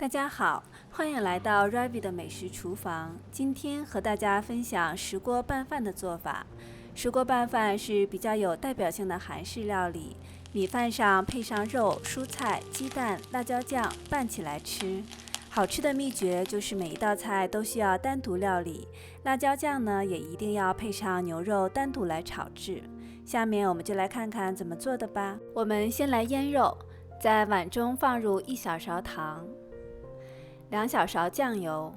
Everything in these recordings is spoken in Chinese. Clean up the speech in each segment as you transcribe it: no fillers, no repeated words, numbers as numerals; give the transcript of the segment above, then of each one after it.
大家好，欢迎来到 Ravi 的美食厨房。今天和大家分享石锅拌饭的做法。石锅拌饭是比较有代表性的韩式料理，米饭上配上肉、蔬菜、鸡蛋、辣椒酱拌起来吃。好吃的秘诀就是每一道菜都需要单独料理，辣椒酱呢也一定要配上牛肉单独来炒制。下面我们就来看看怎么做的吧。我们先来腌肉，在碗中放入1小勺糖。2小勺酱油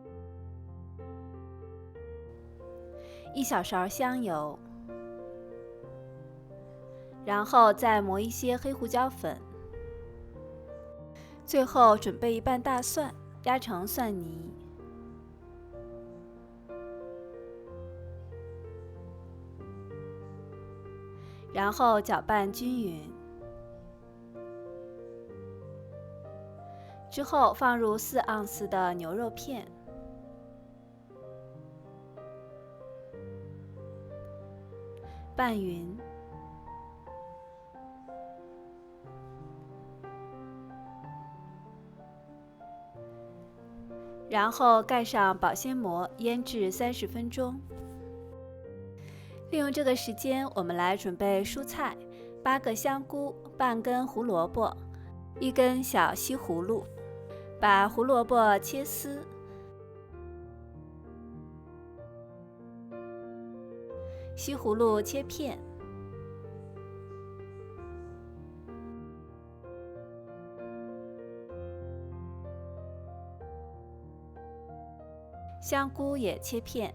，1小勺香油，然后再磨一些黑胡椒粉，最后准备1瓣大蒜，压成蒜泥，然后搅拌均匀。之后放入4盎司的牛肉片，拌匀，然后盖上保鲜膜，腌制30分钟。利用这个时间，我们来准备蔬菜：8个香菇、半根胡萝卜、1根小西葫芦。把胡萝卜切丝，西葫芦切片，香菇也切片。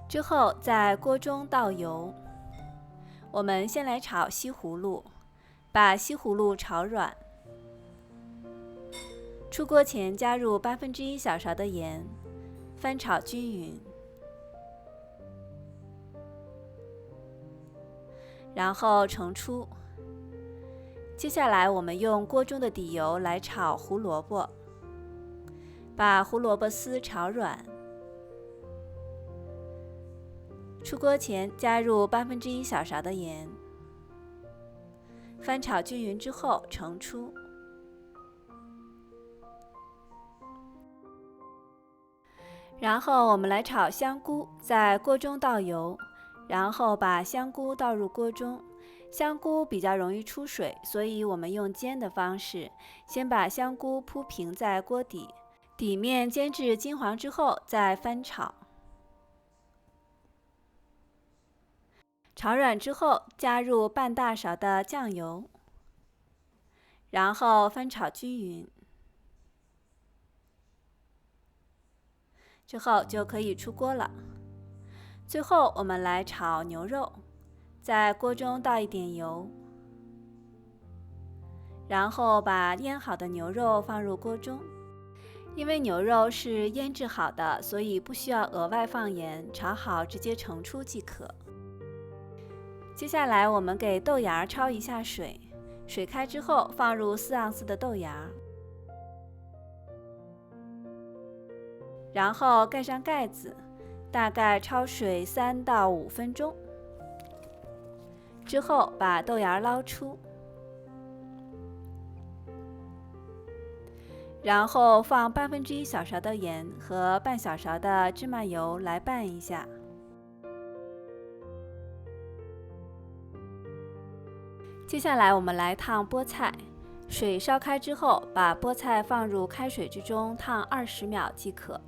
之后在锅中倒油。我们先来炒西葫芦，把西葫芦炒软。出锅前加入1/8小勺的盐，翻炒均匀。然后盛出。接下来我们用锅中的底油来炒胡萝卜，把胡萝卜丝炒软。出锅前加入1/8小勺的盐，翻炒均匀之后盛出。然后我们来炒香菇，在锅中倒油，然后把香菇倒入锅中。香菇比较容易出水，所以我们用煎的方式，先把香菇铺平在锅底，底面煎至金黄之后再翻炒。炒软之后，加入半大勺的酱油，然后翻炒均匀。之后就可以出锅了。最后我们来炒牛肉，在锅中倒一点油，然后把腌好的牛肉放入锅中。因为牛肉是腌制好的，所以不需要额外放盐，炒好直接盛出即可。接下来我们给豆芽焯一下水，水开之后放入4盎司的豆芽，然后盖上盖子，大概焯水3到5分钟。之后把豆芽捞出，然后放1/8小勺的盐和半小勺的芝麻油来拌一下。接下来我们来烫菠菜，水烧开之后，把菠菜放入开水之中烫20秒即可。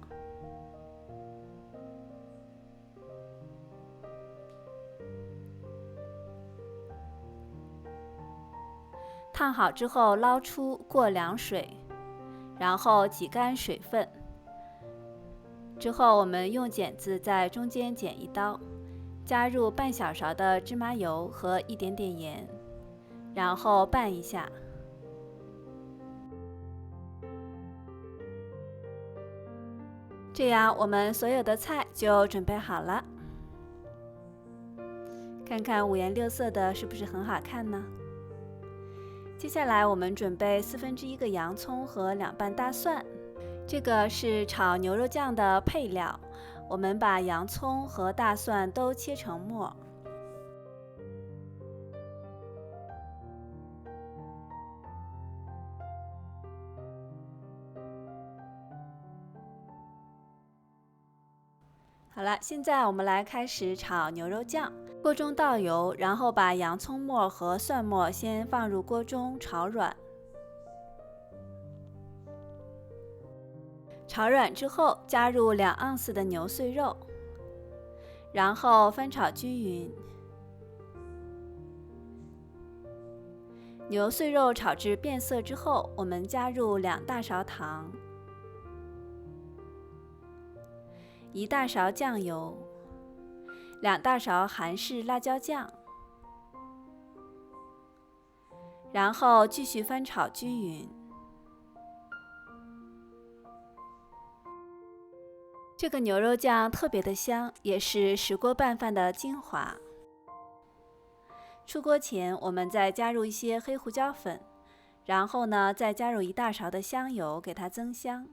烫好之后捞出，过凉水，然后挤干水分。之后我们用剪子在中间剪1刀，加入半小勺的芝麻油和一点点盐，然后拌一下。这样我们所有的菜就准备好了。看看五颜六色的，是不是很好看呢？接下来我们准备1/4个洋葱和2瓣大蒜，这个是炒牛肉酱的配料。我们把洋葱和大蒜都切成末，好了，现在我们来开始炒牛肉酱。锅中倒油，然后把洋葱末和蒜末先放入锅中炒软。炒软之后，加入2盎司的牛碎肉，然后翻炒均匀。牛碎肉炒至变色之后，我们加入2大勺糖、1大勺酱油、2大勺韩式辣椒酱，然后继续翻炒均匀。这个牛肉酱特别的香，也是石锅拌饭的精华。出锅前，我们再加入一些黑胡椒粉，然后呢，再加入1大勺的香油，给它增香，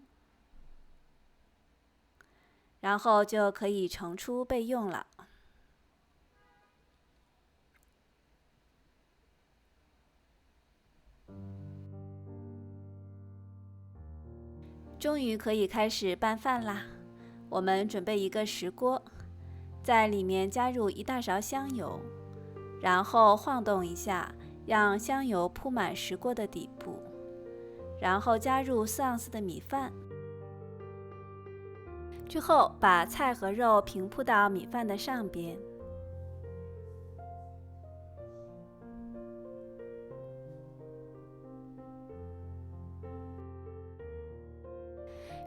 然后就可以盛出备用了。终于可以开始拌饭啦！我们准备一个石锅，在里面加入1大勺香油，然后晃动一下，让香油铺满石锅的底部，然后加入4盎司的米饭，之后把菜和肉平铺到米饭的上边。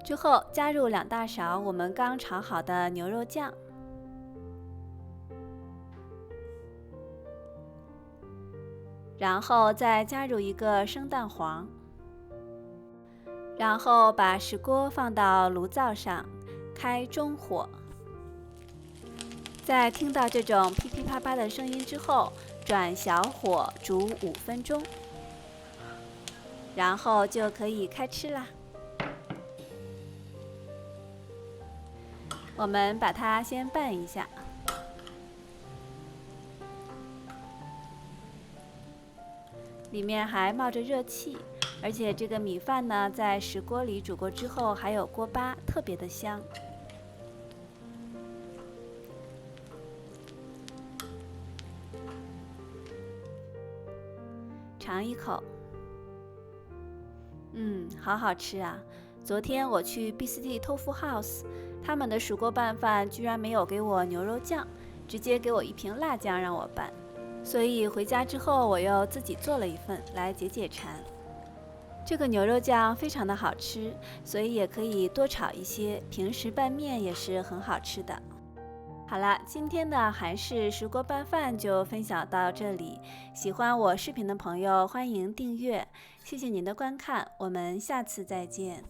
之后加入2大勺我们刚炒好的牛肉酱，然后再加入1个生蛋黄，然后把石锅放到炉灶上，开中火。在听到这种噼噼啪啪的声音之后，转小火煮5分钟，然后就可以开吃啦。我们把它先拌一下，里面还冒着热气，而且这个米饭呢，在石锅里煮过之后还有锅巴，特别的香。尝一口，好好吃啊！昨天我去 BCT Tofu House， 他们的石锅拌饭居然没有给我牛肉酱，直接给我1瓶辣酱让我拌，所以回家之后我又自己做了1份来解解馋。这个牛肉酱非常的好吃，所以也可以多炒一些，平时拌面也是很好吃的。好了，今天的韩式石锅拌饭就分享到这里。喜欢我视频的朋友欢迎订阅，谢谢您的观看，我们下次再见。